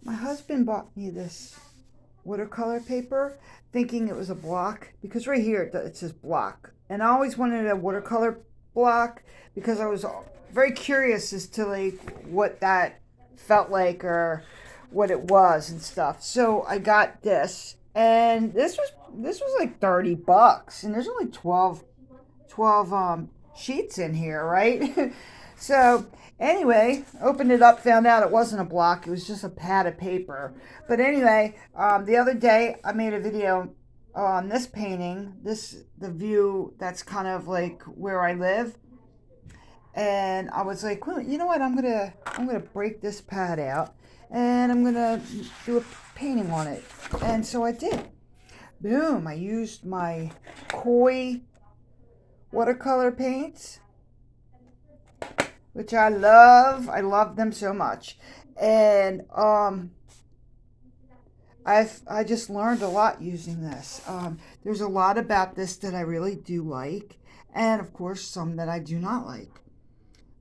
My husband bought me this watercolor paper thinking it was a block because right here it says block. And I always wanted a watercolor block because I was very curious as to like what that felt like or what it was and stuff. So I got this and this was like $30 and there's only 12 sheets in here, right? So anyway, opened it up, found out it wasn't a block, it was just a pad of paper. But anyway, the other day I made a video on this painting, this the view that's kind of like where I live, and I was like, well, you know what, I'm gonna break this pad out and I'm gonna do a painting on it. And so I did. Boom, I used my koi watercolor paints, which I love. I love them so much. And I just learned a lot using this. There's a lot about this that I really do like, and of course some that I do not like.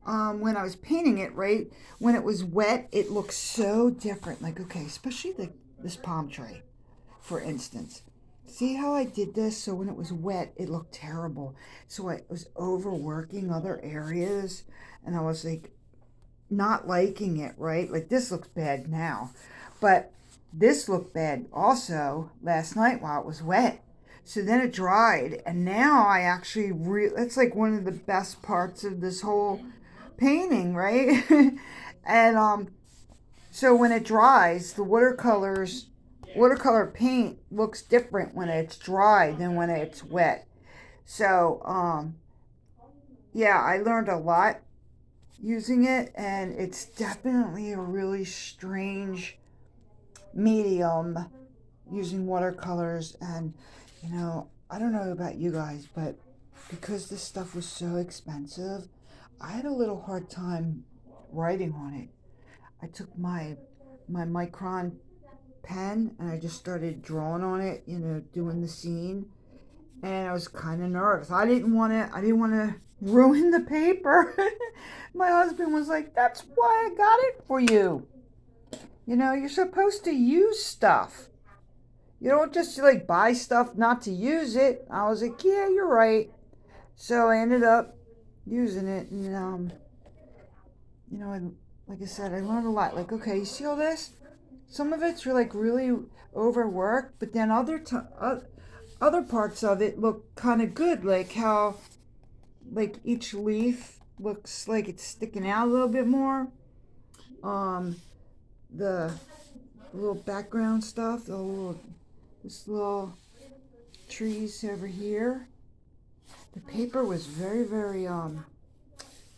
When I was painting it, right, when it was wet, it looked so different. Like, okay, especially this palm tree, for instance. See how I did this? So when it was wet, it looked terrible. So I was overworking other areas, and I was like not liking it, right? Like this looks bad now, but this looked bad also last night while it was wet. So then it dried, and now I actually that's like one of the best parts of this whole painting, right? And so when it dries, the watercolor paint looks different when it's dry than when it's wet. So yeah, I learned a lot using it, and it's definitely a really strange medium using watercolors. And I don't know about you guys, but because this stuff was so expensive, I had a little hard time writing on it. I took my micron pen and I just started drawing on it, doing the scene, and I was kind of nervous. I didn't want to ruin the paper. My husband was like, "That's why I got it for you. You're supposed to use stuff. You don't just like buy stuff not to use it." I was like, "Yeah, you're right." So I ended up using it, and I, like I said, I learned a lot. Like, okay, you see all this? Some of it's like really overworked, but then other parts of it look kind of good, like how like each leaf looks like it's sticking out a little bit more. Um, the little background stuff, this little trees over here. The paper was very, very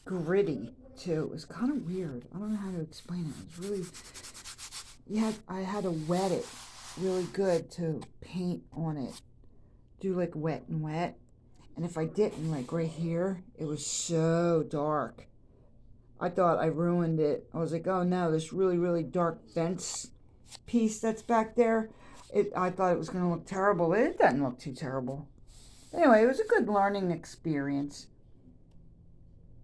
gritty too. It was kind of weird. I don't know how to explain it. It was really, I had to wet it really good to paint on it. Do like wet and wet. And if I didn't, like right here, it was so dark. I thought I ruined it. I was like, oh no, this really, really dark fence piece that's back there. I thought it was going to look terrible, but it doesn't look too terrible. Anyway, it was a good learning experience.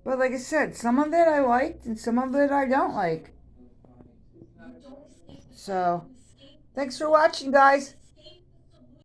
But like I said, some of it I liked and some of it I don't like. So, thanks for watching, guys.